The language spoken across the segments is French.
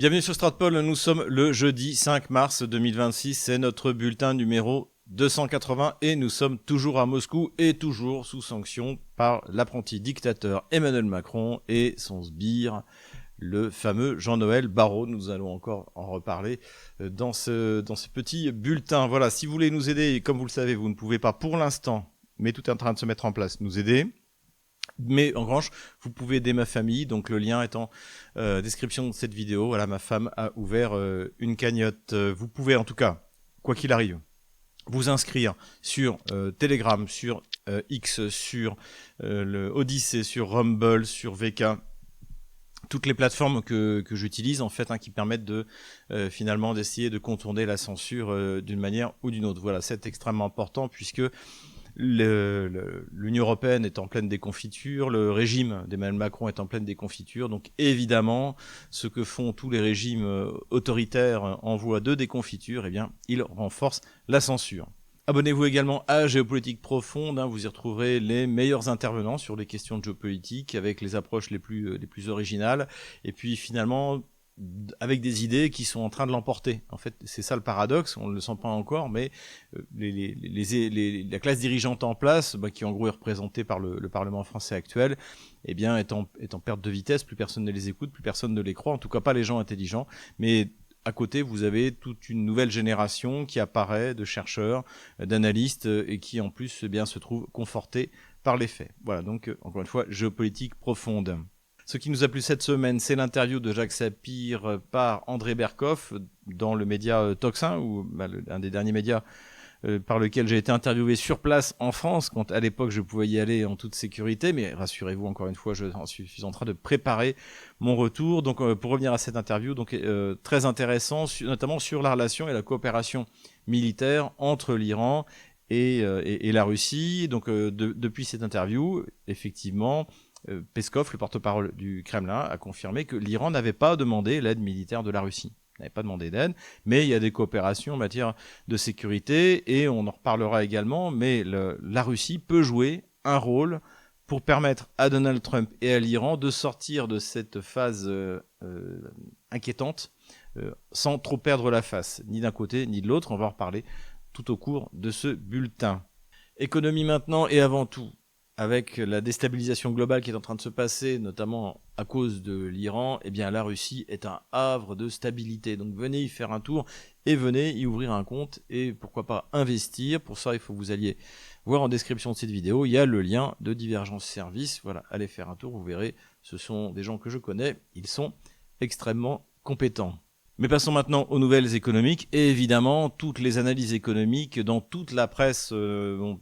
Bienvenue sur Stratpol, nous sommes le jeudi 5 mars 2026, c'est notre bulletin numéro 280 et nous sommes toujours à Moscou et toujours sous sanction par l'apprenti dictateur Emmanuel Macron et son sbire, le fameux Jean-Noël Barrot. Nous allons encore en reparler dans ce petit bulletin. Voilà, si vous voulez nous aider, comme vous le savez, vous ne pouvez pas pour l'instant, mais tout est en train de se mettre en place, nous aider. Mais en revanche, vous pouvez aider ma famille, donc le lien est en description de cette vidéo. Voilà, ma femme a ouvert une cagnotte. Vous pouvez en tout cas, quoi qu'il arrive, vous inscrire sur Telegram, sur X, sur le Odyssey, sur Rumble, sur VK. Toutes les plateformes que j'utilise en fait, qui permettent de finalement d'essayer de contourner la censure d'une manière ou d'une autre. Voilà, c'est extrêmement important puisque l'Union européenne est en pleine déconfiture, le régime d'Emmanuel Macron est en pleine déconfiture, donc évidemment, ce que font tous les régimes autoritaires en voie de déconfiture, eh bien, ils renforcent la censure. Abonnez-vous également à Géopolitique Profonde, vous y retrouverez les meilleurs intervenants sur les questions de géopolitique, avec les approches les plus originales, et puis finalement avec des idées qui sont en train de l'emporter. En fait, c'est ça le paradoxe, on ne le sent pas encore, mais la classe dirigeante en place, qui en gros est représentée par le Parlement français actuel, eh bien, est en perte de vitesse, plus personne ne les écoute, plus personne ne les croit, en tout cas pas les gens intelligents, mais à côté, vous avez toute une nouvelle génération qui apparaît de chercheurs, d'analystes, et qui en plus se trouve confortée par les faits. Voilà, donc encore une fois, géopolitique profonde. Ce qui nous a plu cette semaine, c'est l'interview de Jacques Sapir par André Berkoff dans le média Toxin, ou un des derniers médias par lequel j'ai été interviewé sur place en France, quand à l'époque je pouvais y aller en toute sécurité, mais rassurez-vous, encore une fois, je suis en train de préparer mon retour. Donc pour revenir à cette interview, donc très intéressant, notamment sur la relation et la coopération militaire entre l'Iran et la Russie. Donc depuis cette interview, effectivement, Peskov, le porte-parole du Kremlin, a confirmé que l'Iran n'avait pas demandé l'aide militaire de la Russie. N'avait pas demandé d'aide, mais il y a des coopérations en matière de sécurité, et on en reparlera également, mais la Russie peut jouer un rôle pour permettre à Donald Trump et à l'Iran de sortir de cette phase inquiétante sans trop perdre la face, ni d'un côté ni de l'autre. On va en reparler tout au cours de ce bulletin. Économie maintenant, et avant tout, avec la déstabilisation globale qui est en train de se passer, notamment à cause de l'Iran, eh bien la Russie est un havre de stabilité. Donc venez y faire un tour et venez y ouvrir un compte et pourquoi pas investir. Pour ça, il faut que vous alliez voir en description de cette vidéo, il y a le lien de Divergence Service. Voilà, allez faire un tour, vous verrez, ce sont des gens que je connais, ils sont extrêmement compétents. Mais passons maintenant aux nouvelles économiques, et évidemment, toutes les analyses économiques dans toute la presse,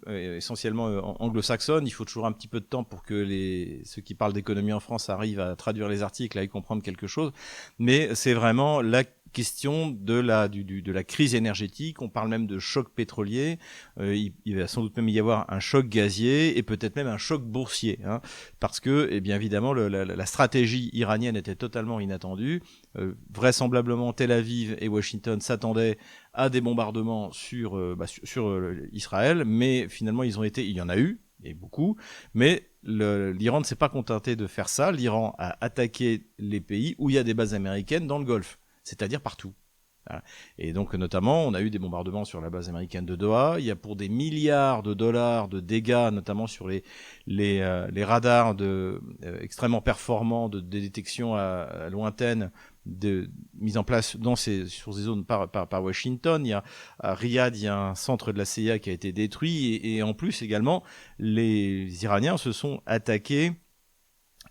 essentiellement anglo-saxonne. Il faut toujours un petit peu de temps pour que ceux qui parlent d'économie en France arrivent à traduire les articles, à y comprendre quelque chose. Mais c'est vraiment la question de la crise énergétique. On parle même de choc pétrolier, il va sans doute même y avoir un choc gazier et peut-être même un choc boursier, parce que, eh bien évidemment, la stratégie iranienne était totalement inattendue. Vraisemblablement Tel Aviv et Washington s'attendaient à des bombardements sur Israël, mais finalement il y en a eu, et beaucoup, mais l'Iran ne s'est pas contenté de faire ça. L'Iran a attaqué les pays où il y a des bases américaines dans le Golfe, c'est-à-dire partout. Et donc notamment, on a eu des bombardements sur la base américaine de Doha. Il y a pour des milliards de dollars de dégâts, notamment sur les radars extrêmement performants de détection à lointaine, mise en place sur ces zones par Washington. Il y a à Riyad, il y a un centre de la CIA qui a été détruit, et en plus également, les Iraniens se sont attaqués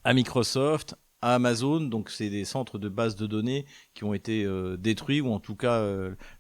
à Microsoft, à Amazon, donc c'est des centres de base de données qui ont été détruits, ou en tout cas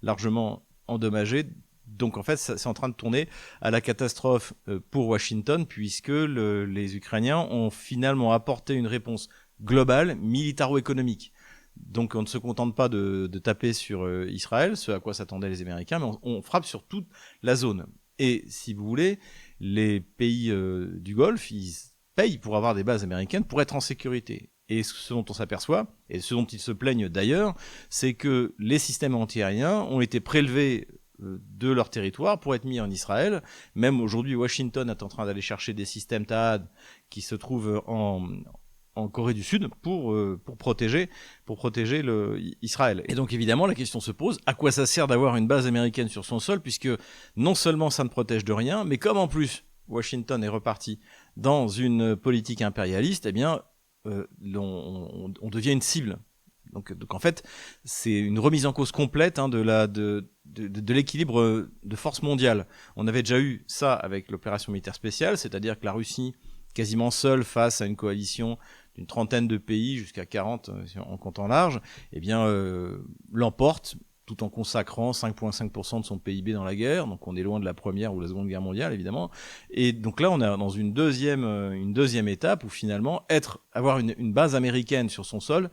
largement endommagés. Donc en fait, c'est en train de tourner à la catastrophe pour Washington, puisque les Ukrainiens ont finalement apporté une réponse globale, militaro-économique. Donc on ne se contente pas de taper sur Israël, ce à quoi s'attendaient les Américains, mais on frappe sur toute la zone. Et si vous voulez, les pays du Golfe, ils payent pour avoir des bases américaines pour être en sécurité. Et ce dont on s'aperçoit, et ce dont ils se plaignent d'ailleurs, c'est que les systèmes antiaériens ont été prélevés de leur territoire pour être mis en Israël. Même aujourd'hui, Washington est en train d'aller chercher des systèmes THAAD qui se trouvent en en Corée du Sud pour protéger Israël. Et donc évidemment la question se pose, à quoi ça sert d'avoir une base américaine sur son sol, puisque non seulement ça ne protège de rien, mais comme en plus Washington est reparti dans une politique impérialiste, eh bien on devient une cible. Donc en fait, c'est une remise en cause complète de l'équilibre de force mondiale. On avait déjà eu ça avec l'opération militaire spéciale, c'est-à-dire que la Russie, quasiment seule face à une coalition d'une trentaine de pays, jusqu'à 40 en comptant large, eh bien l'emporte tout en consacrant 5,5% de son PIB dans la guerre. Donc on est loin de la Première ou la Seconde Guerre mondiale, évidemment. Et donc là, on est dans une deuxième étape où finalement, avoir une base américaine sur son sol,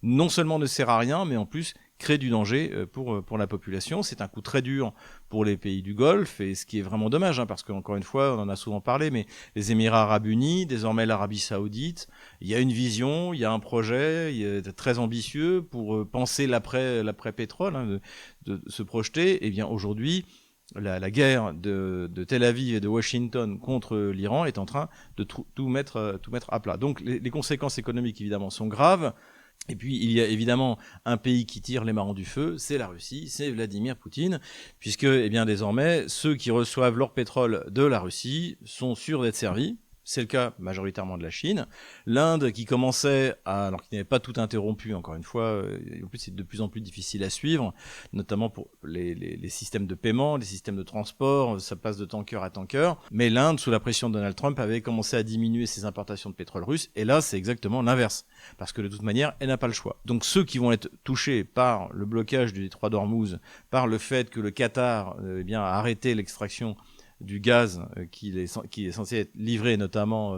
non seulement ne sert à rien, mais en plus crée du danger pour la population. C'est un coup très dur pour les pays du Golfe, et ce qui est vraiment dommage, parce qu'encore une fois, on en a souvent parlé, mais les Émirats arabes unis, désormais l'Arabie saoudite, il y a une vision, il y a un projet très ambitieux pour penser l'après-pétrole, de se projeter. Et bien aujourd'hui, la guerre de Tel Aviv et de Washington contre l'Iran est en train de tout mettre à plat. Donc les conséquences économiques, évidemment, sont graves. Et puis, il y a évidemment un pays qui tire les marrons du feu, c'est la Russie, c'est Vladimir Poutine, puisque, eh bien, désormais, ceux qui reçoivent leur pétrole de la Russie sont sûrs d'être servis. C'est le cas majoritairement de la Chine. L'Inde, qui commençait alors qu'il n'avait pas tout interrompu, encore une fois, en plus c'est de plus en plus difficile à suivre, notamment pour les systèmes de paiement, les systèmes de transport, ça passe de tanker à tanker. Mais l'Inde, sous la pression de Donald Trump, avait commencé à diminuer ses importations de pétrole russe, et là c'est exactement l'inverse, parce que de toute manière, elle n'a pas le choix. Donc ceux qui vont être touchés par le blocage du détroit d'Ormuz, par le fait que le Qatar a arrêté l'extraction du gaz qui est censé être livré notamment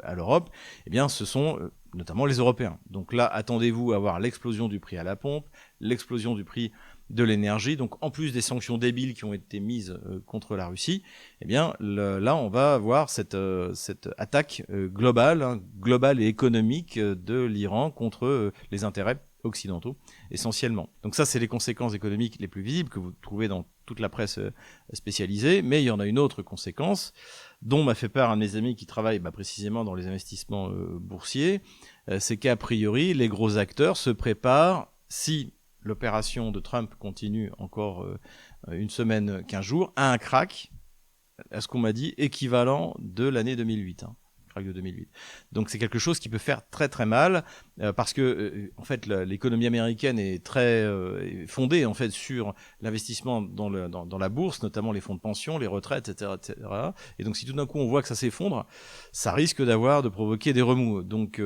à l'Europe, eh bien ce sont notamment les Européens. Donc là, attendez-vous à voir l'explosion du prix à la pompe, l'explosion du prix de l'énergie. Donc en plus des sanctions débiles qui ont été mises contre la Russie, eh bien là on va avoir cette attaque globale et économique de l'Iran contre les intérêts occidentaux essentiellement. Donc ça, c'est les conséquences économiques les plus visibles que vous trouvez dans toute la presse spécialisée, mais il y en a une autre conséquence dont m'a fait part un de mes amis qui travaille précisément dans les investissements boursiers, c'est qu'a priori les gros acteurs se préparent, si l'opération de Trump continue encore une semaine, 15 jours, à un crack, à ce qu'on m'a dit, équivalent de l'année 2008. De 2008. Donc c'est quelque chose qui peut faire très très mal parce que en fait l'économie américaine est très fondée en fait sur l'investissement dans la bourse, notamment les fonds de pension, les retraites, etc., etc. Et donc si tout d'un coup on voit que ça s'effondre, ça risque de provoquer des remous. Donc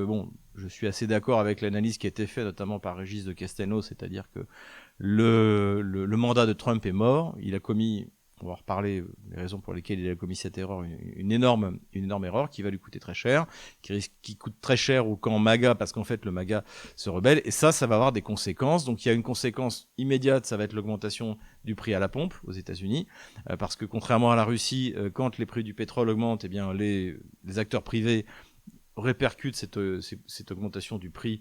je suis assez d'accord avec l'analyse qui a été faite notamment par Régis de Castelnau, c'est-à-dire que le mandat de Trump est mort. Il a commis, on va en reparler, les raisons pour lesquelles il a commis cette erreur, une énorme erreur qui va lui coûter très cher, qui coûte très cher au camp MAGA, parce qu'en fait le MAGA se rebelle, et ça va avoir des conséquences. Donc il y a une conséquence immédiate, ça va être l'augmentation du prix à la pompe aux États-Unis, parce que contrairement à la Russie, quand les prix du pétrole augmentent, eh bien les acteurs privés répercutent cette augmentation du prix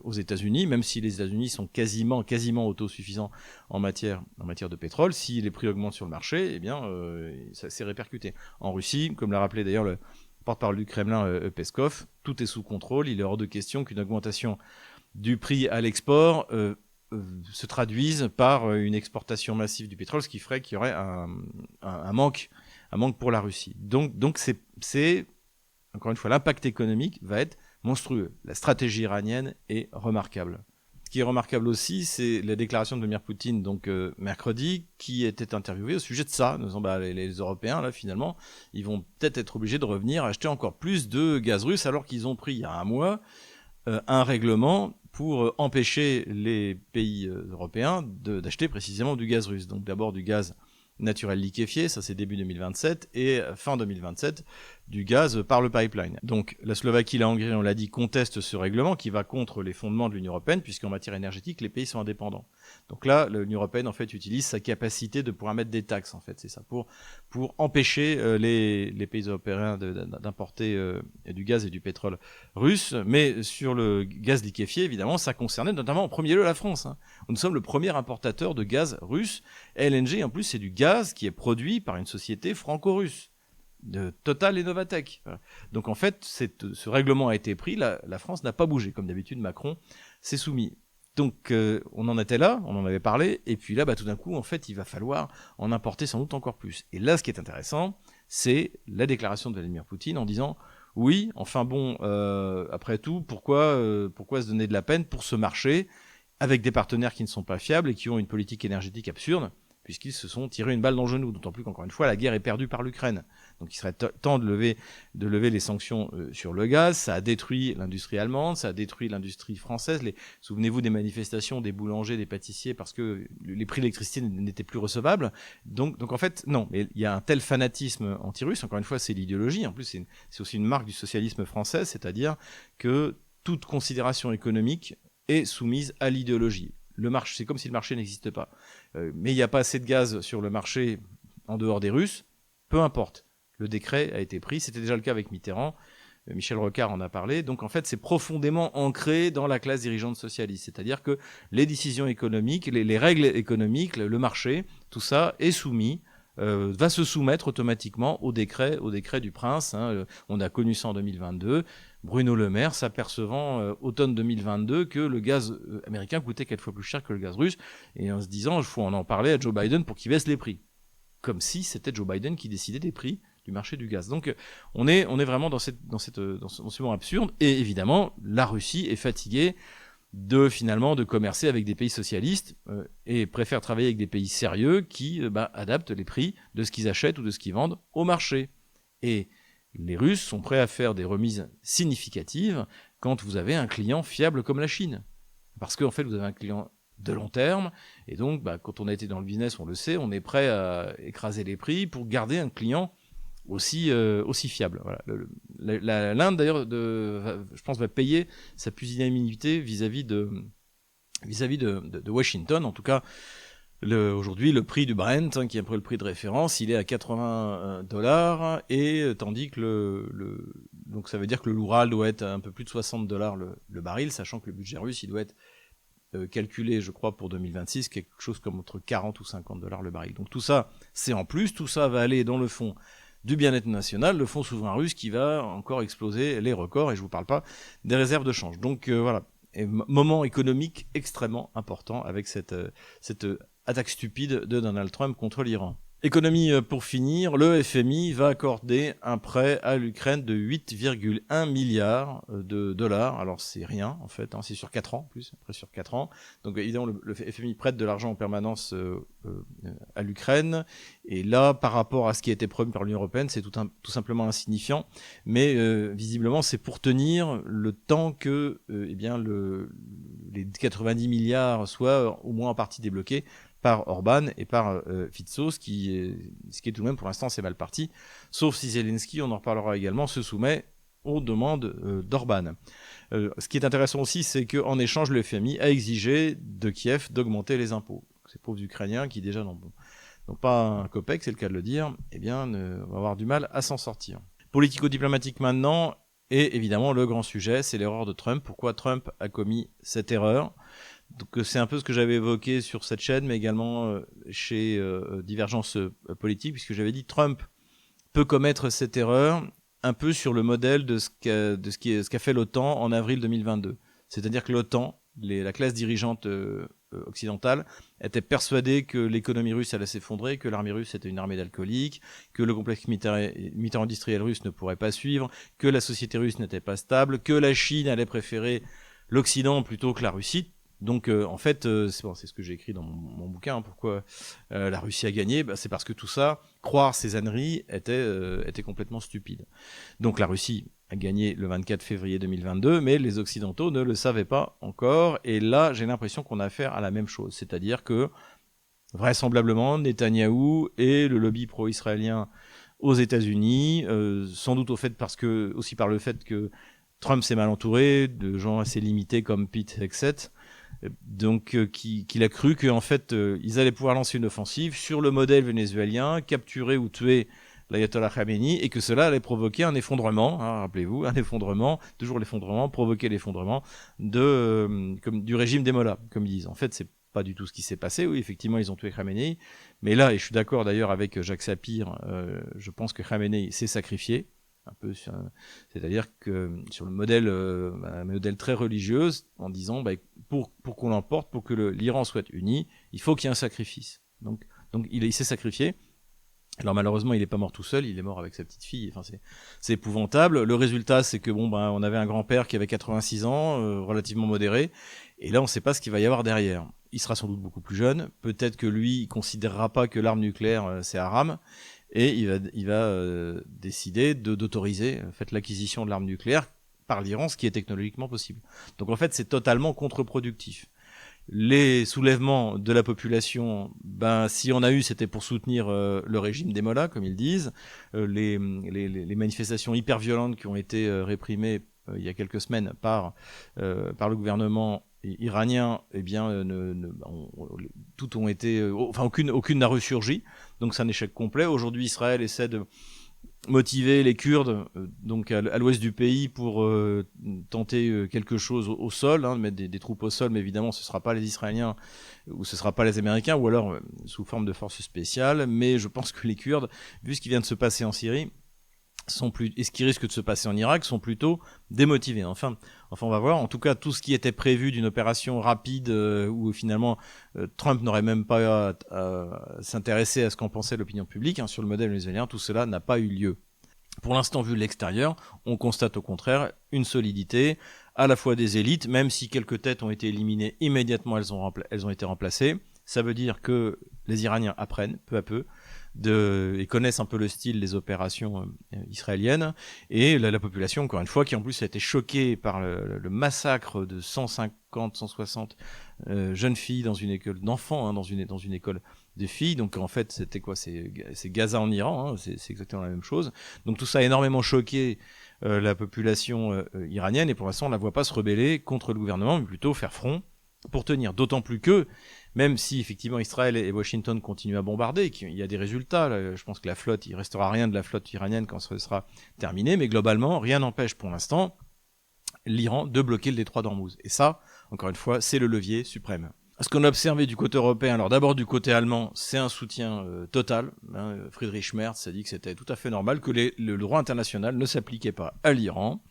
aux États-Unis, même si les États-Unis sont quasiment autosuffisants en matière de pétrole. Si les prix augmentent sur le marché, eh bien, ça s'est répercuté. En Russie, comme l'a rappelé d'ailleurs le porte-parole du Kremlin, Peskov, tout est sous contrôle. Il est hors de question qu'une augmentation du prix à l'export se traduise par une exportation massive du pétrole, ce qui ferait qu'il y aurait un manque pour la Russie. Donc c'est encore une fois, l'impact économique va être monstrueux. La stratégie iranienne est remarquable. Ce qui est remarquable aussi, c'est la déclaration de Vladimir Poutine, donc mercredi, qui était interviewé au sujet de ça. Nous disons, les Européens, là, finalement, ils vont peut-être être obligés de revenir acheter encore plus de gaz russe, alors qu'ils ont pris, il y a un mois, un règlement pour empêcher les pays européens d'acheter précisément du gaz russe. Donc d'abord du gaz naturel liquéfié, ça c'est début 2027, et fin 2027, du gaz par le pipeline. Donc la Slovaquie, la Hongrie, on l'a dit, contestent ce règlement qui va contre les fondements de l'Union européenne, puisqu'en matière énergétique, les pays sont indépendants. Donc là, l'Union européenne, en fait, utilise sa capacité de pouvoir mettre des taxes, en fait, c'est ça, pour empêcher les pays européens d'importer du gaz et du pétrole russe. Mais sur le gaz liquéfié, évidemment, ça concernait notamment en premier lieu la France. Nous sommes le premier importateur de gaz russe. LNG, en plus, c'est du gaz qui est produit par une société franco-russe. de Total et Novatec. Voilà. Donc en fait, ce règlement a été pris, la France n'a pas bougé. Comme d'habitude, Macron s'est soumis. Donc on en était là, on en avait parlé, et puis là, tout d'un coup, en fait, il va falloir en importer sans doute encore plus. Et là, ce qui est intéressant, c'est la déclaration de Vladimir Poutine en disant oui, enfin bon, après tout, pourquoi se donner de la peine pour ce marché avec des partenaires qui ne sont pas fiables et qui ont une politique énergétique absurde, puisqu'ils se sont tirés une balle dans le genou, d'autant plus qu'encore une fois, la guerre est perdue par l'Ukraine. Donc il serait temps de lever les sanctions sur le gaz. Ça a détruit l'industrie allemande, ça a détruit l'industrie française. Souvenez-vous des manifestations des boulangers, des pâtissiers, parce que les prix de l'électricité n'étaient plus recevables. Donc en fait, non, mais il y a un tel fanatisme anti-russe, encore une fois, c'est l'idéologie. En plus, c'est aussi une marque du socialisme français, c'est-à-dire que toute considération économique est soumise à l'idéologie. Le marché, c'est comme si le marché n'existe pas. Mais il n'y a pas assez de gaz sur le marché en dehors des Russes, peu importe. Le décret a été pris, c'était déjà le cas avec Mitterrand, Michel Rocard en a parlé, donc en fait c'est profondément ancré dans la classe dirigeante socialiste, c'est-à-dire que les décisions économiques, les règles économiques, le marché, tout ça est soumis, va se soumettre automatiquement au décret du prince. On a connu ça en 2022, Bruno Le Maire s'apercevant automne 2022 que le gaz américain coûtait 4 fois plus cher que le gaz russe, et en se disant il faut en parler à Joe Biden pour qu'il baisse les prix. Comme si c'était Joe Biden qui décidait des prix du marché du gaz. Donc on est vraiment dans ce moment absurde, et évidemment la Russie est fatiguée de commercer avec des pays socialistes et préfère travailler avec des pays sérieux qui adaptent les prix de ce qu'ils achètent ou de ce qu'ils vendent au marché. Et les Russes sont prêts à faire des remises significatives quand vous avez un client fiable comme la Chine. Parce qu'en fait, vous avez un client de long terme, et donc quand on a été dans le business, on le sait, on est prêt à écraser les prix pour garder un client aussi fiable. Voilà. L'Inde, d'ailleurs, je pense, va payer sa pusillanimité vis-à-vis de Washington. En tout cas, aujourd'hui, le prix du Brent, qui est un peu le prix de référence, il est à $80, et tandis que donc ça veut dire que l'Oural doit être à un peu plus de $60 le baril, sachant que le budget russe, il doit être calculé, je crois, pour 2026, quelque chose comme entre 40 ou $50 le baril. Donc tout ça, c'est en plus, tout ça va aller dans le fond du bien-être national, le fonds souverain russe qui va encore exploser les records, et je ne vous parle pas des réserves de change. Donc voilà, et moment économique extrêmement important avec cette attaque stupide de Donald Trump contre l'Iran. Économie pour finir, le FMI va accorder un prêt à l'Ukraine de 8,1 milliards de dollars. Alors c'est rien en fait, c'est sur 4 ans en plus, après sur 4 ans. Donc évidemment le FMI prête de l'argent en permanence à l'Ukraine. Et là, par rapport à ce qui a été promis par l'Union européenne, c'est tout simplement insignifiant. Mais visiblement, c'est pour tenir le temps que les 90 milliards soient au moins en partie débloqués par Orban et par Fico, ce qui est tout de même pour l'instant c'est mal parti, sauf si Zelensky, on en reparlera également, se soumet aux demandes d'Orban. Ce qui est intéressant aussi, c'est qu'en échange, le FMI a exigé de Kiev d'augmenter les impôts. Ces pauvres Ukrainiens qui déjà n'ont pas un copec, c'est le cas de le dire, vont avoir du mal à s'en sortir. Politico-diplomatique maintenant, et évidemment le grand sujet, c'est l'erreur de Trump. Pourquoi Trump a commis cette erreur ? Donc c'est un peu ce que j'avais évoqué sur cette chaîne, mais également chez Divergence Politique, puisque j'avais dit Trump peut commettre cette erreur un peu sur le modèle de ce qu'a fait l'OTAN en avril 2022. C'est-à-dire que l'OTAN, la classe dirigeante occidentale, était persuadée que l'économie russe allait s'effondrer, que l'armée russe était une armée d'alcooliques, que le complexe militaire industriel russe ne pourrait pas suivre, que la société russe n'était pas stable, que la Chine allait préférer l'Occident plutôt que la Russie. Donc en fait, c'est ce que j'ai écrit dans mon bouquin, pourquoi la Russie a gagné, c'est parce que tout ça, croire ces âneries, était complètement stupide. Donc la Russie a gagné le 24 février 2022, mais les Occidentaux ne le savaient pas encore, et là j'ai l'impression qu'on a affaire à la même chose, c'est-à-dire que vraisemblablement Netanyahou et le lobby pro-israélien aux États-Unis, sans doute aussi par le fait que Trump s'est mal entouré de gens assez limités comme Pete Hegseth, donc qu'il a cru qu'en fait ils allaient pouvoir lancer une offensive sur le modèle vénézuélien, capturer ou tuer l'ayatollah Khamenei, et que cela allait provoquer un effondrement, rappelez-vous, provoquer l'effondrement du régime des Mollahs, comme ils disent. En fait, c'est pas du tout ce qui s'est passé. Oui, effectivement, ils ont tué Khamenei. Mais là, et je suis d'accord d'ailleurs avec Jacques Sapir, je pense que Khamenei s'est sacrifié. C'est-à-dire que sur le modèle, un modèle très religieux, en disant pour qu'on l'emporte, pour que l'Iran soit uni, il faut qu'il y ait un sacrifice. Donc il s'est sacrifié. Alors malheureusement, il n'est pas mort tout seul, il est mort avec sa petite fille. Enfin, c'est épouvantable. Le résultat, c'est que on avait un grand-père qui avait 86 ans, relativement modéré, et là, on ne sait pas ce qu'il va y avoir derrière. Il sera sans doute beaucoup plus jeune. Peut-être que lui, il considérera pas que l'arme nucléaire c'est haram, et il va décider d'autoriser l'acquisition de l'arme nucléaire par l'Iran, ce qui est technologiquement possible. Donc en fait, c'est totalement contre-productif. Les soulèvements de la population, si on a eu, c'était pour soutenir le régime des mollahs, comme ils disent. Les manifestations hyper violentes qui ont été réprimées il y a quelques semaines par le gouvernement iranien, eh bien, toutes ont été, aucune n'a ressurgi. Donc c'est un échec complet. Aujourd'hui, Israël essaie de motiver les Kurdes donc à l'ouest du pays pour tenter quelque chose au sol, mettre des troupes au sol, mais évidemment ce ne sera pas les Israéliens ou ce ne sera pas les Américains, ou alors sous forme de forces spéciales. Mais je pense que les Kurdes, vu ce qui vient de se passer en Syrie, et ce qui risque de se passer en Irak, sont plutôt démotivés. Enfin, on va voir. En tout cas, tout ce qui était prévu d'une opération rapide où finalement Trump n'aurait même pas à s'intéresser à ce qu'en pensait l'opinion publique sur le modèle vénézuélien, tout cela n'a pas eu lieu. Pour l'instant, vu de l'extérieur, on constate au contraire une solidité à la fois des élites, même si quelques têtes ont été éliminées immédiatement, elles ont été remplacées. Ça veut dire que les Iraniens apprennent peu à peu et connaissent un peu le style des opérations israéliennes, et la population, encore une fois, qui en plus a été choquée par le massacre de 150, 160 jeunes filles dans une école d'enfants, dans une école de filles. Donc en fait, c'était quoi? C'est Gaza en Iran, c'est exactement la même chose. Donc tout ça a énormément choqué la population iranienne, et pour l'instant on ne la voit pas se rebeller contre le gouvernement, mais plutôt faire front pour tenir. D'autant plus que, même si effectivement Israël et Washington continuent à bombarder, qu'il y a des résultats, là, je pense que la flotte, il restera rien de la flotte iranienne quand ce sera terminé, mais globalement, rien n'empêche pour l'instant l'Iran de bloquer le détroit d'Ormuz. Et ça, encore une fois, c'est le levier suprême. Ce qu'on a observé du côté européen, alors d'abord du côté allemand, c'est un soutien total. Friedrich Merz a dit que c'était tout à fait normal, que le droit international ne s'appliquait pas à l'Iran.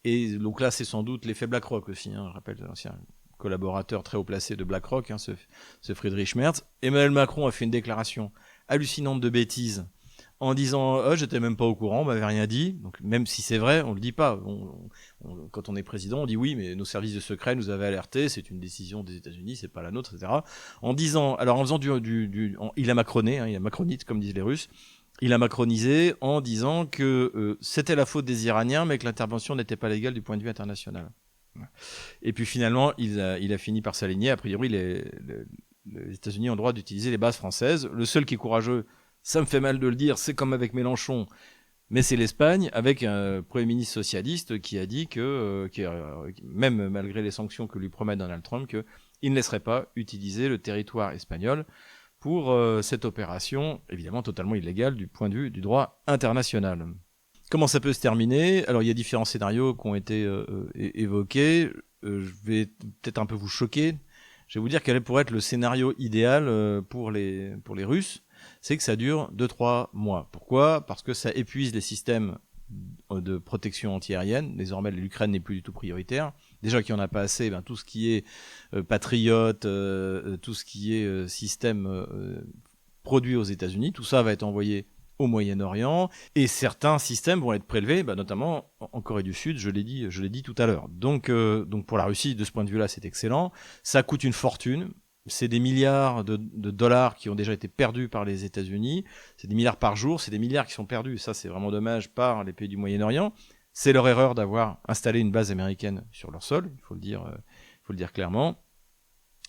Et donc là, c'est sans doute l'effet BlackRock aussi. Je rappelle l'ancien collaborateur très haut placé de BlackRock, ce Friedrich Merz. Emmanuel Macron a fait une déclaration hallucinante de bêtises en disant j'étais même pas au courant, on m'avait rien dit. Donc même si c'est vrai, on le dit pas. Quand on est président, on dit oui, mais nos services de secret nous avaient alertés, c'est une décision des États-Unis, c'est pas la nôtre, etc. En faisant il a macroné, il a macronite comme disent les Russes. Il a macronisé en disant que c'était la faute des Iraniens, mais que l'intervention n'était pas légale du point de vue international. Et puis finalement, il a fini par s'aligner. A priori, les États-Unis ont le droit d'utiliser les bases françaises. Le seul qui est courageux, ça me fait mal de le dire, c'est comme avec Mélenchon, mais c'est l'Espagne, avec un Premier ministre socialiste qui a dit que, même malgré les sanctions que lui promet Donald Trump, qu'il ne laisserait pas utiliser le territoire espagnol pour cette opération, évidemment totalement illégale du point de vue du droit international. Comment ça peut se terminer? Alors il y a différents scénarios qui ont été évoqués. Je vais peut-être un peu vous choquer. Je vais vous dire quel pourrait être le scénario idéal pour les Russes. C'est que ça dure 2-3 mois. Pourquoi? Parce que ça épuise les systèmes de protection antiaérienne. Désormais, l'Ukraine n'est plus du tout prioritaire. Déjà qu'il n'y en a pas assez, tout ce qui est patriote, tout ce qui est système produit aux États-Unis, tout ça va être envoyé au Moyen-Orient, et certains systèmes vont être prélevés, notamment en Corée du Sud, je l'ai dit tout à l'heure. Donc pour la Russie, de ce point de vue-là, c'est excellent. Ça coûte une fortune. C'est des milliards de dollars qui ont déjà été perdus par les États-Unis. C'est des milliards par jour, c'est des milliards qui sont perdus. Ça, c'est vraiment dommage par les pays du Moyen-Orient. C'est leur erreur d'avoir installé une base américaine sur leur sol, il faut le dire clairement.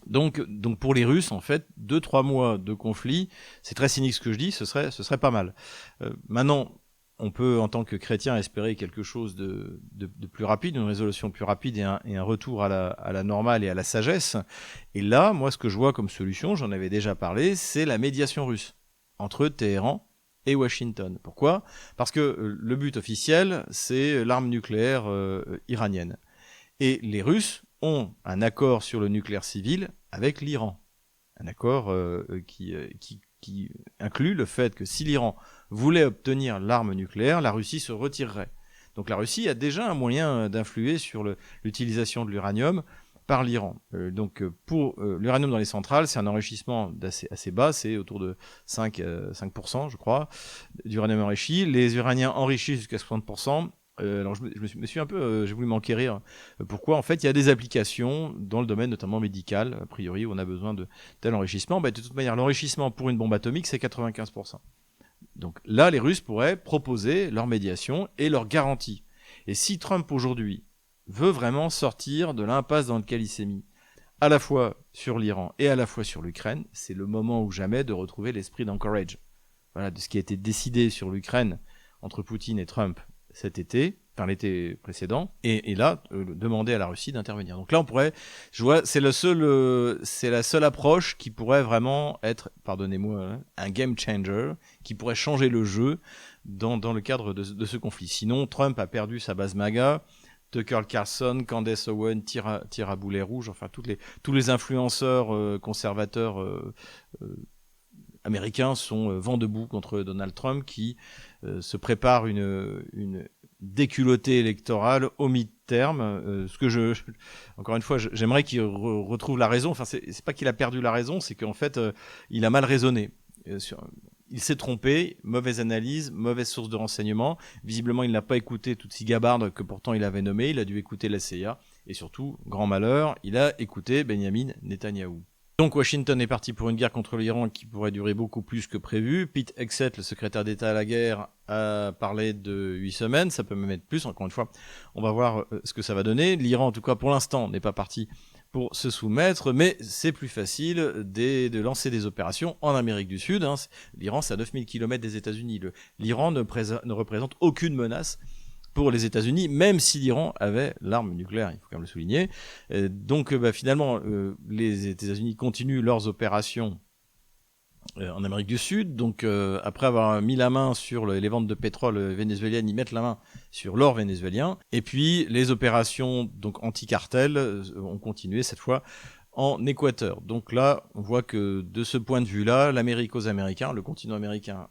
Donc pour les Russes, en fait, 2-3 mois de conflit, c'est très cynique ce que je dis, ce serait pas mal. Maintenant, on peut, en tant que chrétien, espérer quelque chose de plus rapide, une résolution plus rapide et un retour à la normale et à la sagesse. Et là, moi, ce que je vois comme solution, j'en avais déjà parlé, c'est la médiation russe entre Téhéran et Washington. Pourquoi? Parce que le but officiel, c'est l'arme nucléaire iranienne. Et les Russes ont un accord sur le nucléaire civil avec l'Iran. un accord qui inclut le fait que si l'Iran voulait obtenir l'arme nucléaire, la Russie se retirerait. Donc la Russie a déjà un moyen d'influer sur l'utilisation de l'uranium par l'Iran. Pour l'uranium dans les centrales, c'est un enrichissement assez bas, c'est autour de 5%, je crois, d'uranium enrichi. Les uraniens enrichis jusqu'à 60%. Alors je me suis un peu, j'ai voulu m'enquérir. Pourquoi ? En fait, il y a des applications dans le domaine notamment médical, a priori, où on a besoin de tel enrichissement. De toute manière, l'enrichissement pour une bombe atomique, c'est 95%. Donc là, les Russes pourraient proposer leur médiation et leur garantie. Et si Trump aujourd'hui veut vraiment sortir de l'impasse dans laquelle il s'est mis, à la fois sur l'Iran et à la fois sur l'Ukraine, c'est le moment ou jamais de retrouver l'esprit d'Anchorage. Voilà, de ce qui a été décidé sur l'Ukraine entre Poutine et Trump cet été, enfin l'été précédent, et là, demander à la Russie d'intervenir. Donc là, on pourrait, c'est la seule approche qui pourrait vraiment être, pardonnez-moi, un game changer, qui pourrait changer le jeu dans le cadre de ce conflit. Sinon, Trump a perdu sa base MAGA, Tucker Carlson, Candace Owen tire à boulet rouge, enfin tous les influenceurs conservateurs américains sont vent debout contre Donald Trump qui se prépare une déculottée électorale au mi-terme. Encore une fois, j'aimerais qu'il retrouve la raison. Enfin, c'est pas qu'il a perdu la raison, c'est qu'en fait, il a mal raisonné. Il s'est trompé, mauvaise analyse, mauvaise source de renseignement. Visiblement, il n'a pas écouté Tutsi Gabbard que pourtant il avait nommé. Il a dû écouter la CIA. Et surtout, grand malheur, il a écouté Benjamin Netanyahou. Donc Washington est parti pour une guerre contre l'Iran qui pourrait durer beaucoup plus que prévu. Pete Hegseth, le secrétaire d'État à la guerre, a parlé de 8 semaines. Ça peut même être plus. Encore une fois, on va voir ce que ça va donner. L'Iran, en tout cas pour l'instant, n'est pas parti pour se soumettre, mais c'est plus facile de lancer des opérations en Amérique du Sud. L'Iran, c'est à 9000 km des États-Unis. L'Iran ne représente aucune menace pour les États-Unis, même si l'Iran avait l'arme nucléaire, il faut quand même le souligner. Finalement, les États-Unis continuent leurs opérations en Amérique du Sud. Donc, après avoir mis la main sur les ventes de pétrole vénézuéliennes, ils mettent la main sur l'or vénézuélien. Et puis, les opérations donc anti-cartel ont continué cette fois en Équateur. Donc là, on voit que de ce point de vue-là, l'Amérique aux Américains, le continent américain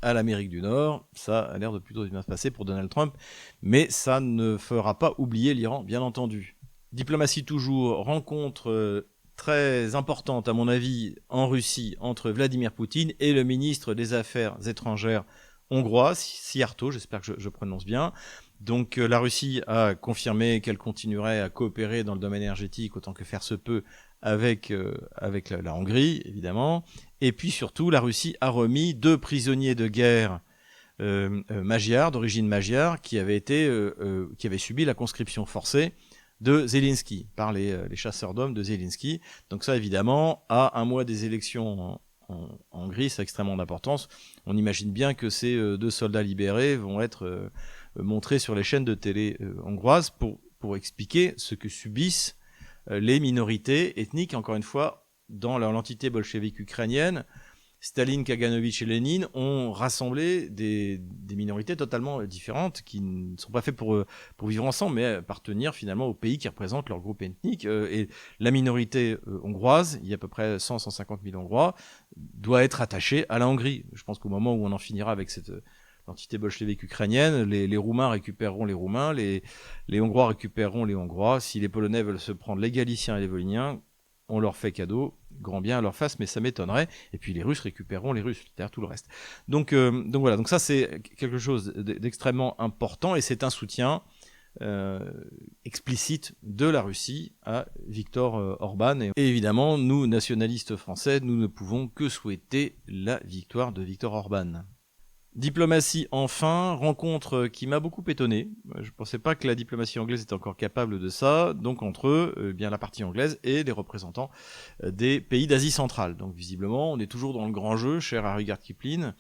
à l'Amérique du Nord, ça a l'air de plutôt bien se passer pour Donald Trump, mais ça ne fera pas oublier l'Iran, bien entendu. Diplomatie toujours, rencontre très importante à mon avis en Russie entre Vladimir Poutine et le ministre des Affaires étrangères hongrois, Szijjártó, j'espère que je prononce bien. Donc la Russie a confirmé qu'elle continuerait à coopérer dans le domaine énergétique autant que faire se peut avec la Hongrie, évidemment. Et puis surtout, la Russie a remis 2 prisonniers de guerre magyars, d'origine magyare, qui avaient subi la conscription forcée de Zelensky, par les chasseurs d'hommes de Zelensky. Donc ça, évidemment, à un mois des élections en Hongrie, c'est extrêmement d'importance. On imagine bien que ces 2 soldats libérés vont être montrés sur les chaînes de télé hongroises pour expliquer ce que subissent les minorités ethniques, encore une fois, dans l'entité bolchevique ukrainienne. Staline, Kaganovitch et Lénine ont rassemblé des minorités totalement différentes qui ne sont pas faites pour vivre ensemble, mais appartenir finalement au pays qui représente leur groupe ethnique. Et la minorité hongroise, il y a à peu près 100-150 000 Hongrois, doit être attachée à la Hongrie. Je pense qu'au moment où on en finira avec l'entité bolchevique ukrainienne, les Roumains récupéreront les Roumains, les Hongrois récupéreront les Hongrois. Si les Polonais veulent se prendre les Galiciens et les Volhyniens, on leur fait cadeau, grand bien à leur face, mais ça m'étonnerait. Et puis les Russes récupéreront les Russes, c'est-à-dire tout le reste. Donc voilà, donc ça c'est quelque chose d'extrêmement important et c'est un soutien explicite de la Russie à Viktor Orban. Et évidemment, nous, nationalistes français, nous ne pouvons que souhaiter la victoire de Viktor Orban. Diplomatie enfin, rencontre qui m'a beaucoup étonné. Je ne pensais pas que la diplomatie anglaise était encore capable de ça. Donc entre eux, bien la partie anglaise et des représentants des pays d'Asie centrale. Donc visiblement, on est toujours dans le grand jeu, cher à Rudyard Kipling,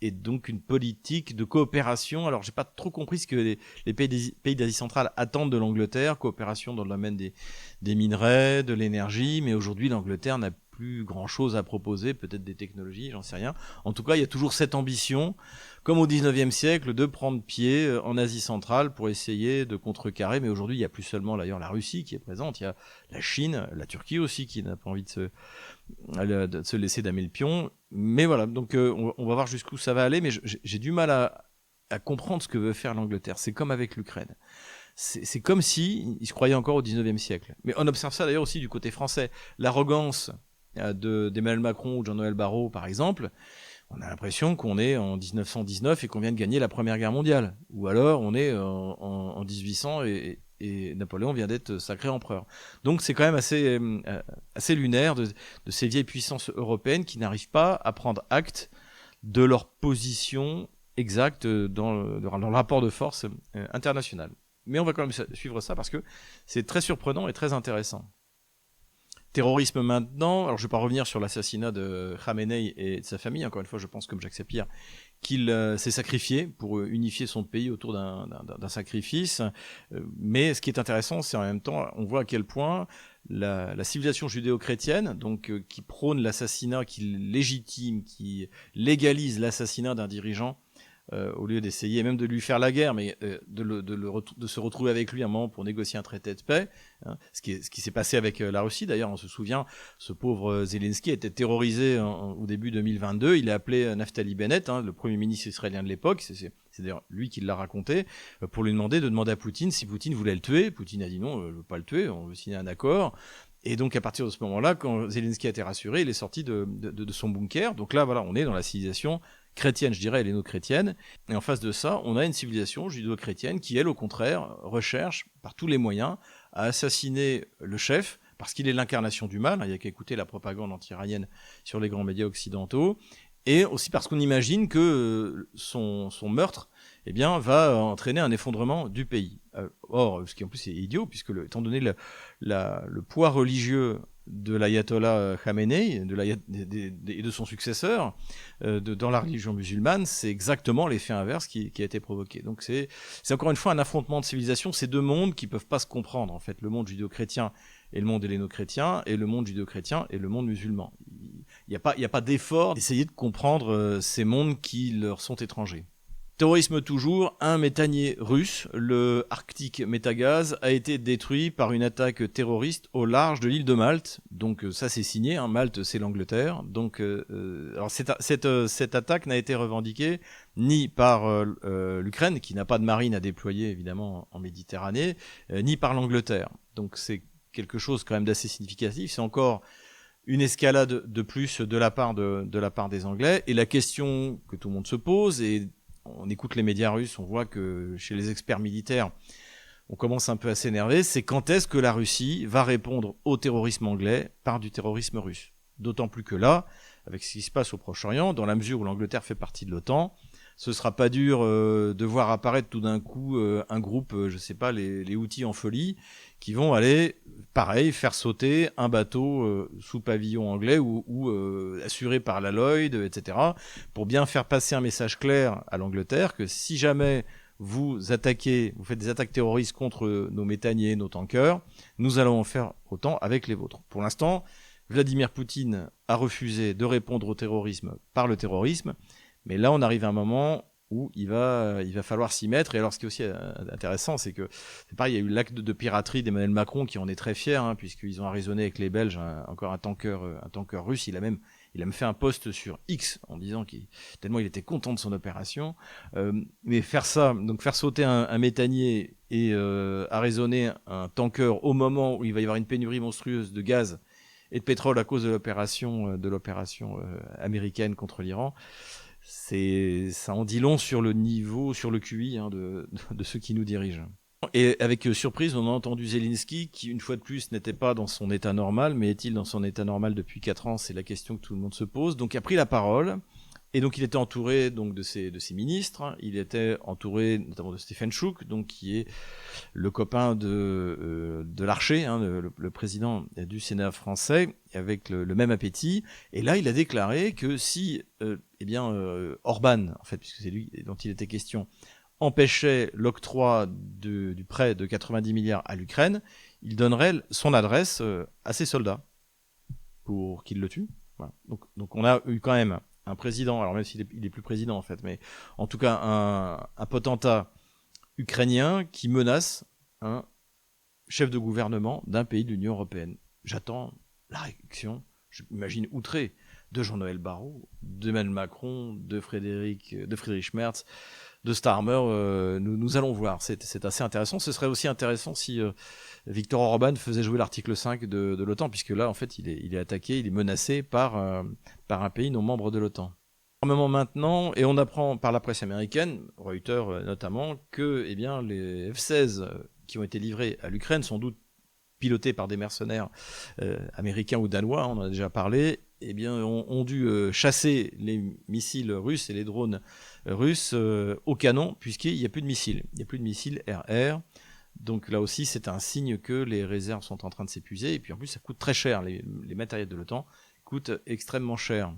et donc une politique de coopération. Alors j'ai pas trop compris ce que les pays d'Asie centrale attendent de l'Angleterre, coopération dans le domaine des minerais, de l'énergie, mais aujourd'hui l'Angleterre n'a plus grand-chose à proposer, peut-être des technologies, j'en sais rien. En tout cas, il y a toujours cette ambition, comme au 19e siècle, de prendre pied en Asie centrale pour essayer de contrecarrer. Mais aujourd'hui, il n'y a plus seulement d'ailleurs la Russie qui est présente, il y a la Chine, la Turquie aussi qui n'a pas envie de se laisser damer le pion. Mais voilà, donc on va voir jusqu'où ça va aller, mais j'ai du mal à comprendre ce que veut faire l'Angleterre. C'est comme avec l'Ukraine. C'est comme si ils se croyaient encore au 19e siècle. Mais on observe ça d'ailleurs aussi du côté français. L'arrogance d'Emmanuel Macron ou Jean-Noël Barrot, par exemple, on a l'impression qu'on est en 1919 et qu'on vient de gagner la Première Guerre mondiale. Ou alors on est en 1800 et Napoléon vient d'être sacré empereur. Donc c'est quand même assez lunaire de ces vieilles puissances européennes qui n'arrivent pas à prendre acte de leur position exacte dans le rapport de force international. Mais on va quand même suivre ça parce que c'est très surprenant et très intéressant. Terrorisme maintenant, alors je ne vais pas revenir sur l'assassinat de Khamenei et de sa famille, encore une fois je pense comme Jacques Sapir qu'il s'est sacrifié pour unifier son pays autour d'un sacrifice, mais ce qui est intéressant c'est en même temps, on voit à quel point la civilisation judéo-chrétienne, donc qui prône l'assassinat, qui légitime, qui légalise l'assassinat d'un dirigeant, au lieu d'essayer même de lui faire la guerre, mais de se retrouver avec lui un moment pour négocier un traité de paix, hein, ce qui s'est passé avec la Russie d'ailleurs, on se souvient, ce pauvre Zelensky a été terrorisé au début 2022, il a appelé Naftali Bennett, hein, le premier ministre israélien de l'époque, c'est d'ailleurs lui qui l'a raconté, pour lui demander à Poutine si Poutine voulait le tuer. Poutine a dit non, je ne veux pas le tuer, on veut signer un accord. Et donc à partir de ce moment-là, quand Zelensky a été rassuré, il est sorti de son bunker. Donc là, voilà, on est dans la civilisation chrétienne, je dirais, helléno-chrétienne. Et en face de ça, on a une civilisation judéo-chrétienne qui, elle, au contraire, recherche par tous les moyens à assassiner le chef, parce qu'il est l'incarnation du mal. Il n'y a qu'à écouter la propagande anti-iranienne sur les grands médias occidentaux. Et aussi parce qu'on imagine que son meurtre va entraîner un effondrement du pays. Or, ce qui en plus est idiot, puisque étant donné le poids religieux de l'ayatollah Khamenei et de son successeur dans la religion musulmane, c'est exactement l'effet inverse qui a été provoqué. Donc c'est encore une fois un affrontement de civilisation, ces deux mondes qui ne peuvent pas se comprendre, en fait, le monde judéo-chrétien et le monde helléno-chrétien, et le monde judéo-chrétien et le monde musulman. Il n'y a pas d'effort d'essayer de comprendre ces mondes qui leur sont étrangers. Terrorisme toujours, un méthanier russe, le Arctic Metagaz, a été détruit par une attaque terroriste au large de l'île de Malte. Donc ça c'est signé, hein, Malte c'est l'Angleterre. Donc alors cette attaque n'a été revendiquée ni par l'Ukraine, qui n'a pas de marine à déployer évidemment en Méditerranée, ni par l'Angleterre. Donc c'est quelque chose quand même d'assez significatif. C'est encore une escalade de plus de la part des Anglais. Et la question que tout le monde se pose, et on écoute les médias russes, on voit que chez les experts militaires, on commence un peu à s'énerver, c'est quand est-ce que la Russie va répondre au terrorisme anglais par du terrorisme russe. D'autant plus que là, avec ce qui se passe au Proche-Orient, dans la mesure où l'Angleterre fait partie de l'OTAN, ce sera pas dur de voir apparaître tout d'un coup un groupe, je sais pas, les Houthis en folie, qui vont aller, pareil, faire sauter un bateau sous pavillon anglais ou assuré par la Lloyd, etc., pour bien faire passer un message clair à l'Angleterre que si jamais vous faites des attaques terroristes contre nos méthaniers, nos tankers, nous allons en faire autant avec les vôtres. Pour l'instant, Vladimir Poutine a refusé de répondre au terrorisme par le terrorisme, mais là on arrive à un moment où il va falloir s'y mettre. Et alors ce qui est aussi intéressant, c'est que c'est pareil, il y a eu l'acte de piraterie d'Emmanuel Macron qui en est très fier, hein, puisqu'ils ont arraisonné avec les Belges encore un tanker russe. Il a même fait un post sur X en disant tellement il était content de son opération. Mais faire ça, donc faire sauter un méthanier et arraisonner un tanker au moment où il va y avoir une pénurie monstrueuse de gaz et de pétrole à cause de l'opération américaine contre l'Iran, ça en dit long sur le niveau, sur le QI de ceux qui nous dirigent. Et avec surprise, on a entendu Zelensky qui, une fois de plus, n'était pas dans son état normal, mais est-il dans son état normal depuis 4 ans? C'est la question que tout le monde se pose. Donc il a pris la parole, et donc il était entouré donc de ses ministres. Il était entouré notamment de Stephen Chouk, donc qui est le copain de Larcher, hein, le président du Sénat français, avec le même appétit. Et là, il a déclaré que si Orban, en fait, puisque c'est lui dont il était question, empêchait l'octroi du prêt de 90 milliards à l'Ukraine, il donnerait son adresse à ses soldats. pour qu'il le tue. Voilà. Donc on a eu quand même un président, alors même s'il est plus président en fait, mais en tout cas un potentat ukrainien qui menace un chef de gouvernement d'un pays de l'Union européenne. J'attends la réaction, j'imagine outrée, de Jean-Noël Barrot, d'Emmanuel Macron, de Friedrich Merz, de Starmer. Nous allons voir, c'est assez intéressant. Ce serait aussi intéressant si Viktor Orban faisait jouer l'article 5 de l'OTAN, puisque là, en fait, il est attaqué, il est menacé par un pays non membre de l'OTAN. Armement maintenant, et on apprend par la presse américaine, Reuters notamment, que les F-16 qui ont été livrés à l'Ukraine, sans doute pilotés par des mercenaires américains ou danois, on en a déjà parlé, ont dû chasser les missiles russes et les drones russes au canon, puisqu'il n'y a plus de missiles. Il n'y a plus de missiles RR. Donc là aussi, c'est un signe que les réserves sont en train de s'épuiser. Et puis en plus, ça coûte très cher. Les matériels de l'OTAN coûtent extrêmement cher.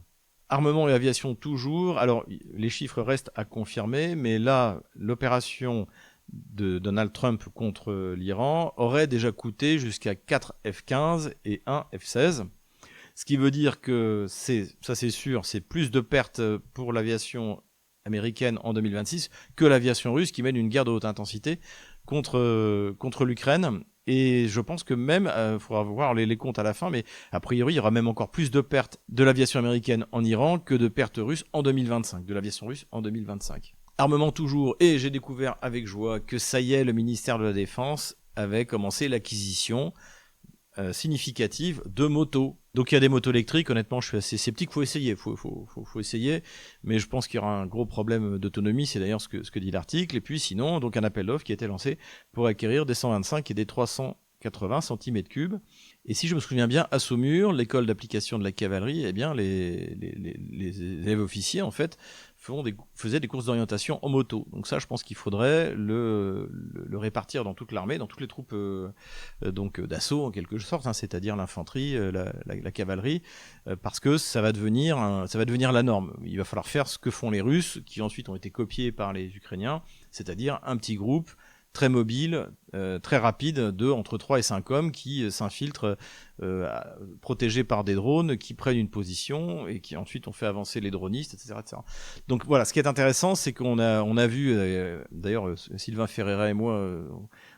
Armement et aviation toujours. Alors, les chiffres restent à confirmer, mais là, l'opération de Donald Trump contre l'Iran aurait déjà coûté jusqu'à 4 F-15 et 1 F-16. Ce qui veut dire que, ça c'est sûr, c'est plus de pertes pour l'aviation américaine en 2026 que l'aviation russe qui mène une guerre de haute intensité contre l'Ukraine. Et je pense que même, il faudra voir les comptes à la fin, mais a priori, il y aura même encore plus de pertes de l'aviation américaine en Iran que de pertes russes en 2025, de l'aviation russe en 2025. Armement toujours, et j'ai découvert avec joie que ça y est, le ministère de la Défense avait commencé l'acquisition significative de motos. Donc il y a des motos électriques, honnêtement je suis assez sceptique, faut essayer, faut essayer, mais je pense qu'il y aura un gros problème d'autonomie, c'est d'ailleurs ce que dit l'article, et puis sinon, donc un appel d'offres qui a été lancé pour acquérir des 125 et des 380 cm3. Et si je me souviens bien, à Saumur, l'école d'application de la cavalerie, les élèves officiers en fait faisaient des courses d'orientation en moto. Donc ça, je pense qu'il faudrait le répartir dans toute l'armée, dans toutes les troupes donc d'assaut en quelque sorte, hein, c'est-à-dire l'infanterie, la cavalerie, parce que ça va devenir la norme. Il va falloir faire ce que font les Russes, qui ensuite ont été copiés par les Ukrainiens, c'est-à-dire un petit groupe très mobile, très rapide, de entre 3 et 5 hommes qui s'infiltrent, protégés par des drones, qui prennent une position et qui ensuite ont fait avancer les dronistes, etc., etc. Donc voilà, ce qui est intéressant, c'est qu'on a vu, d'ailleurs Sylvain Ferreira et moi,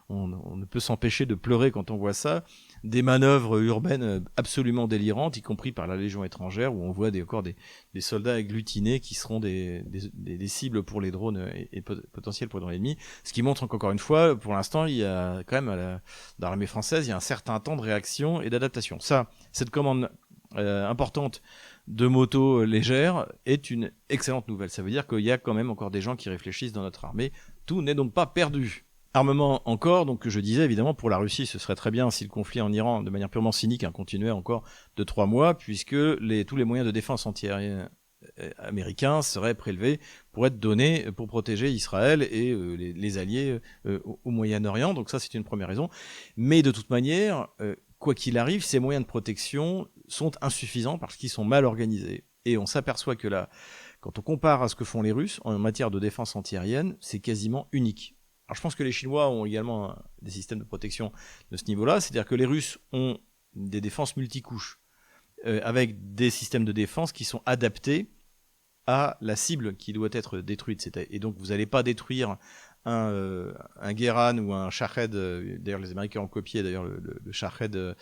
on ne peut s'empêcher de pleurer quand on voit ça, des manœuvres urbaines absolument délirantes, y compris par la Légion étrangère, où on voit encore des soldats agglutinés qui seront des cibles pour les drones et potentiels pour les drones ennemis. Ce qui montre qu'encore une fois, pour l'instant, il y a quand même, dans l'armée française, il y a un certain temps de réaction et d'adaptation. Cette commande importante de motos légères est une excellente nouvelle. Ça veut dire qu'il y a quand même encore des gens qui réfléchissent dans notre armée. Tout n'est donc pas perdu. Armement encore, donc je disais évidemment pour la Russie ce serait très bien si le conflit en Iran de manière purement cynique continuait encore de 3 mois puisque tous les moyens de défense antiaériens américains seraient prélevés pour être donnés pour protéger Israël et les alliés au Moyen-Orient, donc ça c'est une première raison. Mais de toute manière, quoi qu'il arrive, ces moyens de protection sont insuffisants parce qu'ils sont mal organisés. Et on s'aperçoit que là, quand on compare à ce que font les Russes en matière de défense antiaérienne, c'est quasiment unique. Alors je pense que les Chinois ont également des systèmes de protection de ce niveau-là, c'est-à-dire que les Russes ont des défenses multicouches, avec des systèmes de défense qui sont adaptés à la cible qui doit être détruite. Et donc vous n'allez pas détruire un Guéran ou un Shahed, d'ailleurs les Américains ont copié d'ailleurs le Shahed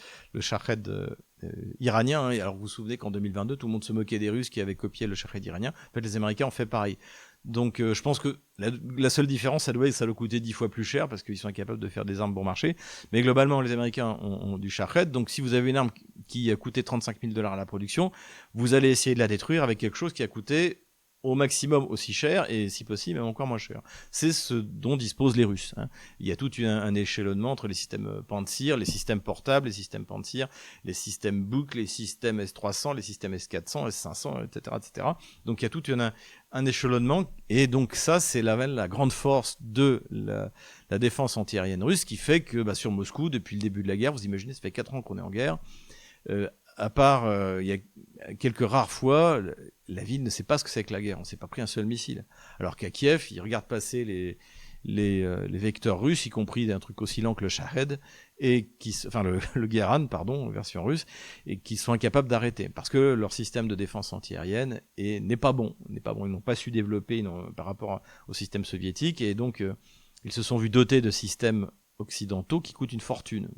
iranien, hein. Alors vous vous souvenez qu'en 2022 tout le monde se moquait des Russes qui avaient copié le Shahed iranien. En fait les Américains ont fait pareil. Donc je pense que la seule différence, ça doit coûter 10 fois plus cher parce qu'ils sont incapables de faire des armes bon marché. Mais globalement, les Américains ont du Shahed. Donc si vous avez une arme qui a coûté $35 000 à la production, vous allez essayer de la détruire avec quelque chose qui a coûté au maximum aussi cher et si possible même encore moins cher. C'est ce dont disposent les Russes, hein. Il y a tout un échelonnement entre les systèmes Pantsir, les systèmes portables, les systèmes Pantsir, les systèmes Buk, les systèmes S-300, les systèmes S-400, S-500, etc., etc. Donc il y a tout un échelonnement et donc ça c'est la grande force de la défense antiaérienne russe qui fait que sur Moscou depuis le début de la guerre, vous imaginez ça fait 4 ans qu'on est en guerre, à part il y a quelques rares fois, la ville ne sait pas ce que c'est que la guerre. On ne s'est pas pris un seul missile. Alors qu'à Kiev, ils regardent passer les vecteurs russes, y compris un truc aussi lent que le Shahed, et le Guéran, pardon, version russe, et qui sont incapables d'arrêter parce que leur système de défense antiaérienne n'est pas bon. Ils n'ont pas su développer par rapport au système soviétique, et donc ils se sont vus dotés de systèmes occidentaux qui coûtent une fortune.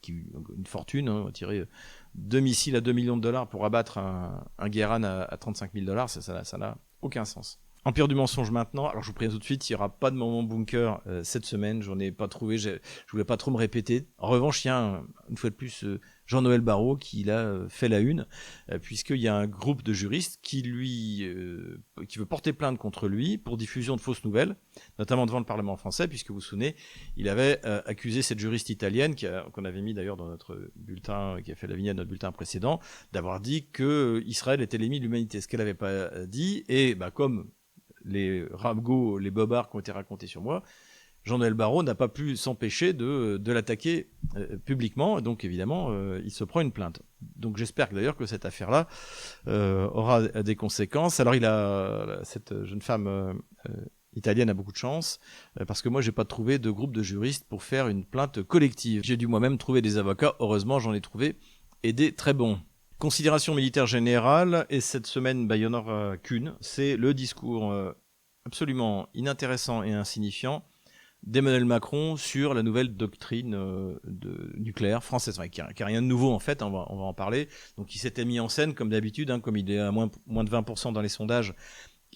On va tirer 2 missiles à 2 millions de dollars pour abattre un Guéran à 35 000 dollars, ça n'a aucun sens. Empire du mensonge maintenant. Alors je vous préviens tout de suite, il n'y aura pas de moment bunker cette semaine. J'en ai pas trouvé. Je voulais pas trop me répéter. En revanche, il y a une fois de plus Jean-Noël Barrot qui l'a fait la une, puisqu'il y a un groupe de juristes qui veut porter plainte contre lui pour diffusion de fausses nouvelles, notamment devant le Parlement français, puisque vous vous souvenez, il avait accusé cette juriste italienne qu'on avait mis d'ailleurs dans notre bulletin, qui a fait la vignette de notre bulletin précédent, d'avoir dit que Israël était l'ennemi de l'humanité, ce qu'elle n'avait pas dit. Et comme les ragots, les bobards qui ont été racontés sur moi, Jean-Noël Barrot n'a pas pu s'empêcher de l'attaquer publiquement, donc évidemment, il se prend une plainte. Donc j'espère d'ailleurs que cette affaire-là aura des conséquences. Alors cette jeune femme italienne a beaucoup de chance, parce que moi j'ai pas trouvé de groupe de juristes pour faire une plainte collective. J'ai dû moi-même trouver des avocats, heureusement j'en ai trouvé, et des très bons. Considération militaire générale, et cette semaine, il n'y en aura qu'une, c'est le discours absolument inintéressant et insignifiant d'Emmanuel Macron sur la nouvelle doctrine nucléaire française, qui n'a rien de nouveau en fait, on va en parler. Donc il s'était mis en scène comme d'habitude, comme il est à moins de 20% dans les sondages.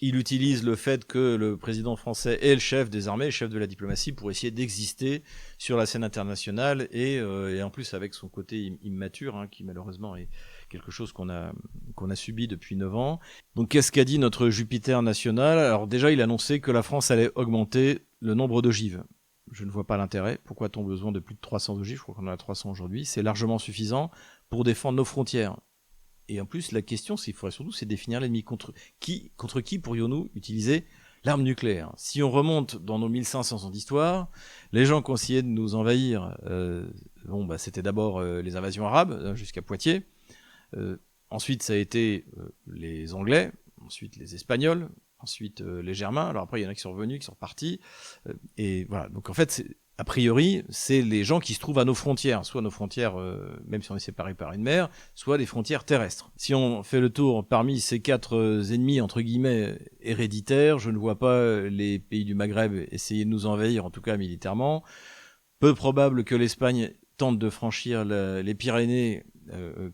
Il utilise le fait que le président français est le chef des armées, le chef de la diplomatie, pour essayer d'exister sur la scène internationale, et en plus avec son côté immature, qui malheureusement est quelque chose qu'on a subi depuis 9 ans. Donc qu'est-ce qu'a dit notre Jupiter national ? Alors déjà, il a annoncé que la France allait augmenter le nombre d'ogives. Je ne vois pas l'intérêt. Pourquoi a-t-on besoin de plus de 300 ogives ? Je crois qu'on en a 300 aujourd'hui. C'est largement suffisant pour défendre nos frontières. Et en plus, la question, c'est définir l'ennemi. Contre qui pourrions-nous utiliser l'arme nucléaire ? Si on remonte dans nos 1500 ans d'histoire, les gens qui ont essayé de nous envahir, c'était d'abord les invasions arabes, jusqu'à Poitiers. Ensuite, ça a été les Anglais, ensuite les Espagnols, ensuite les Germains. Alors après, il y en a qui sont revenus, qui sont repartis. Et voilà. Donc en fait, a priori, c'est les gens qui se trouvent à nos frontières, soit nos frontières, même si on est séparés par une mer, soit les frontières terrestres. Si on fait le tour parmi ces 4 ennemis, entre guillemets, héréditaires, je ne vois pas les pays du Maghreb essayer de nous envahir, en tout cas militairement. Peu probable que l'Espagne tente de franchir les Pyrénées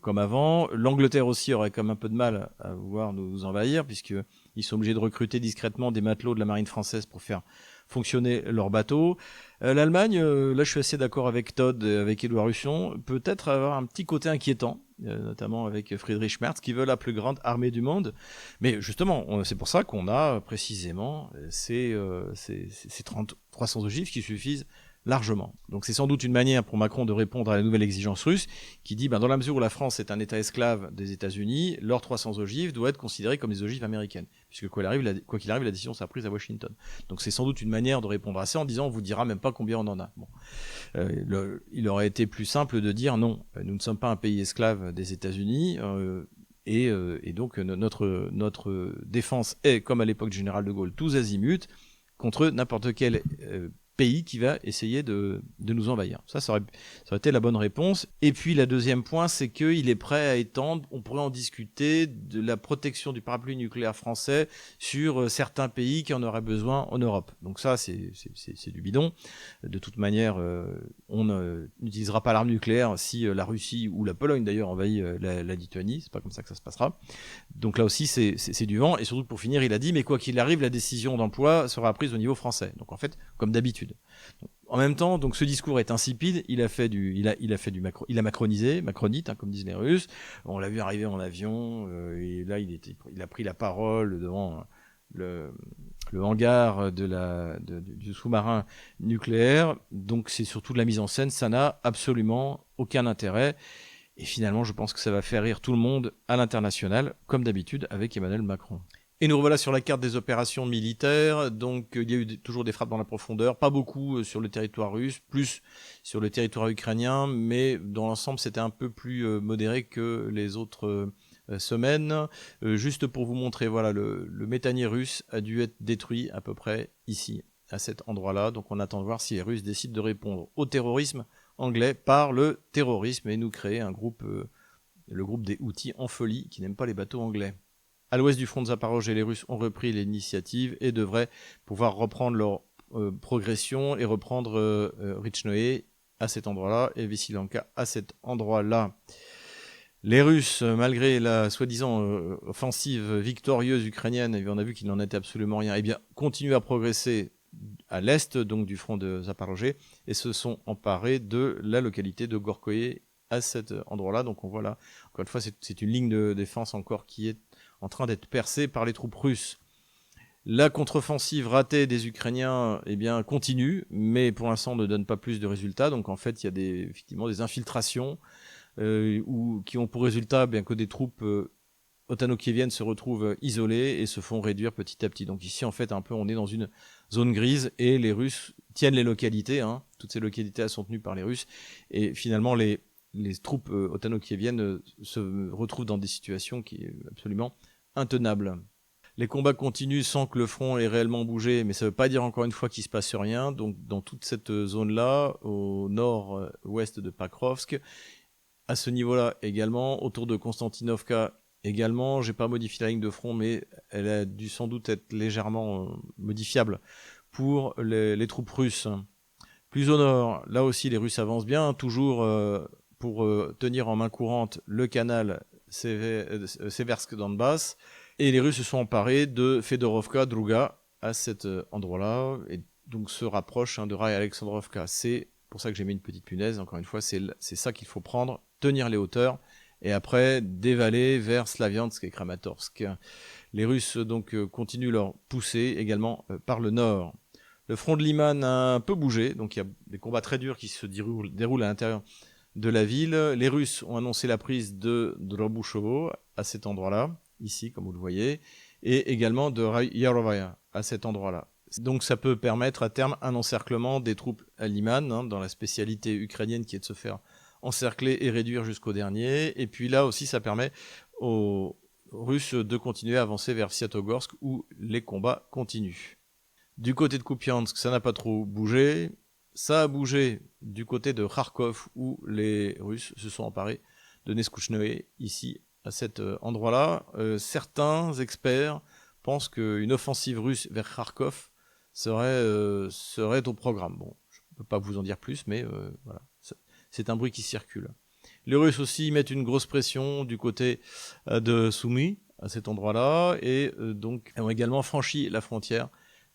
comme avant. L'Angleterre aussi aurait comme un peu de mal à vouloir nous envahir, puisqu'ils sont obligés de recruter discrètement des matelots de la marine française pour faire fonctionner leurs bateaux. L'Allemagne, là je suis assez d'accord avec Todd, avec Édouard Husson, peut-être avoir un petit côté inquiétant, notamment avec Friedrich Merz, qui veut la plus grande armée du monde. Mais justement, c'est pour ça qu'on a précisément ces 300 ogives qui suffisent largement. Donc c'est sans doute une manière pour Macron de répondre à la nouvelle exigence russe, qui dit dans la mesure où la France est un État esclave des États-Unis, leurs 300 ogives doivent être considérées comme des ogives américaines, puisque quoi qu'il arrive, la décision sera prise à Washington. Donc c'est sans doute une manière de répondre à ça en disant on vous dira même pas combien on en a. Bon. Il aurait été plus simple de dire non, nous ne sommes pas un pays esclave des États-Unis. Et donc notre défense est, comme à l'époque du général de Gaulle, tous azimuts, contre n'importe quel pays qui va essayer de nous envahir. Ça aurait été la bonne réponse. Et puis, la deuxième point, c'est qu'il est prêt à étendre, on pourrait en discuter, de la protection du parapluie nucléaire français sur certains pays qui en auraient besoin en Europe. Donc ça, c'est du bidon. De toute manière, on n'utilisera pas l'arme nucléaire si la Russie ou la Pologne, d'ailleurs, envahit la Lituanie. C'est pas comme ça que ça se passera. Donc là aussi, c'est du vent. Et surtout, pour finir, il a dit, mais quoi qu'il arrive, la décision d'emploi sera prise au niveau français. Donc en fait, comme d'habitude. En même temps, donc ce discours est insipide. Il a macronite, comme disent les Russes. On l'a vu arriver en avion, et là il a pris la parole devant le hangar du sous-marin nucléaire. Donc c'est surtout de la mise en scène. Ça n'a absolument aucun intérêt. Et finalement, je pense que ça va faire rire tout le monde à l'international, comme d'habitude avec Emmanuel Macron. Et nous revoilà sur la carte des opérations militaires. Donc il y a eu toujours des frappes dans la profondeur, pas beaucoup sur le territoire russe, plus sur le territoire ukrainien, mais dans l'ensemble c'était un peu plus modéré que les autres semaines. Juste pour vous montrer, voilà, le méthanier russe a dû être détruit à peu près ici, à cet endroit-là. Donc on attend de voir si les Russes décident de répondre au terrorisme anglais par le terrorisme et nous créer un groupe, le groupe des Houthis en folie qui n'aiment pas les bateaux anglais. À l'ouest du front de Zaporozhye, les Russes ont repris l'initiative et devraient pouvoir reprendre leur progression et reprendre Rychnoe à cet endroit-là et Vissilanka à cet endroit-là. Les Russes, malgré la soi-disant offensive victorieuse ukrainienne, et on a vu qu'il n'en était absolument rien, eh bien, continuent à progresser à l'est donc du front de Zaporozhye et se sont emparés de la localité de Gorkoye à cet endroit-là. Donc on voit là, encore une fois, c'est une ligne de défense encore qui est en train d'être percée par les troupes russes. La contre-offensive ratée des Ukrainiens eh bien, continue, mais pour l'instant ne donne pas plus de résultats. Donc en fait, il y a effectivement des infiltrations qui ont pour résultat bien que des troupes ottano-kieviennes se retrouvent isolées et se font réduire petit à petit. Donc ici, en fait, un peu, on est dans une zone grise et les Russes tiennent les localités. Toutes ces localités elles sont tenues par les Russes. Et finalement, les troupes ottano-kieviennes se retrouvent dans des situations qui sont absolument intenables. Les combats continuent sans que le front ait réellement bougé, mais ça ne veut pas dire encore une fois qu'il ne se passe rien. Donc dans toute cette zone-là, au nord-ouest de Pakrovsk, à ce niveau-là également, autour de Konstantinovka également, j'ai pas modifié la ligne de front, mais elle a dû sans doute être légèrement modifiable pour les troupes russes. Plus au nord, là aussi les Russes avancent bien, toujours pour tenir en main courante le canal Seversk-Donbass, et les Russes se sont emparés de Fedorovka, Druga, à cet endroit-là, et donc se rapprochent de Rai-Alexandrovka. C'est pour ça que j'ai mis une petite punaise, encore une fois, c'est ça qu'il faut prendre, tenir les hauteurs, et après dévaler vers Slaviansk et Kramatorsk. Les Russes donc continuent leur poussée également par le nord. Le front de Liman a un peu bougé, donc il y a des combats très durs qui se déroulent à l'intérieur de la ville. Les Russes ont annoncé la prise de Drobushovo à cet endroit-là, ici comme vous le voyez, et également de Yarovaya à cet endroit-là. Donc ça peut permettre à terme un encerclement des troupes à Liman, dans la spécialité ukrainienne qui est de se faire encercler et réduire jusqu'au dernier. Et puis là aussi ça permet aux Russes de continuer à avancer vers Sviatogorsk où les combats continuent. Du côté de Kupiansk, ça n'a pas trop bougé. Ça a bougé du côté de Kharkov où les Russes se sont emparés de Neskouchnoe, ici, à cet endroit-là. Certains experts pensent qu'une offensive russe vers Kharkov serait au programme. Bon, je ne peux pas vous en dire plus, mais voilà, c'est un bruit qui circule. Les Russes aussi mettent une grosse pression du côté de Sumy, à cet endroit-là, et donc ont également franchi la frontière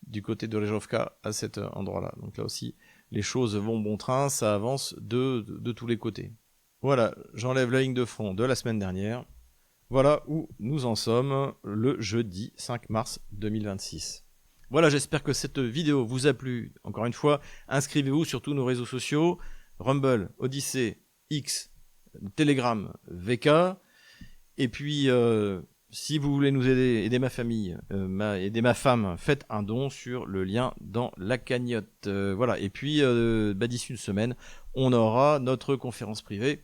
du côté de Rezhovka à cet endroit-là. Donc là aussi, les choses vont bon train, ça avance de tous les côtés. Voilà, j'enlève la ligne de front de la semaine dernière. Voilà où nous en sommes le jeudi 5 mars 2026. Voilà, j'espère que cette vidéo vous a plu. Encore une fois, inscrivez-vous sur tous nos réseaux sociaux, Rumble, Odyssey, X, Telegram, VK. Et puis, si vous voulez nous aider ma famille, aider ma femme, faites un don sur le lien dans la cagnotte. Voilà. Et puis, d'ici une semaine, on aura notre conférence privée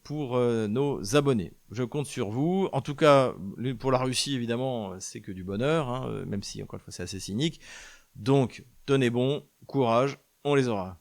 pour nos abonnés. Je compte sur vous. En tout cas, pour la Russie, évidemment, c'est que du bonheur, même si, encore une fois, c'est assez cynique. Donc, tenez bon, courage, on les aura.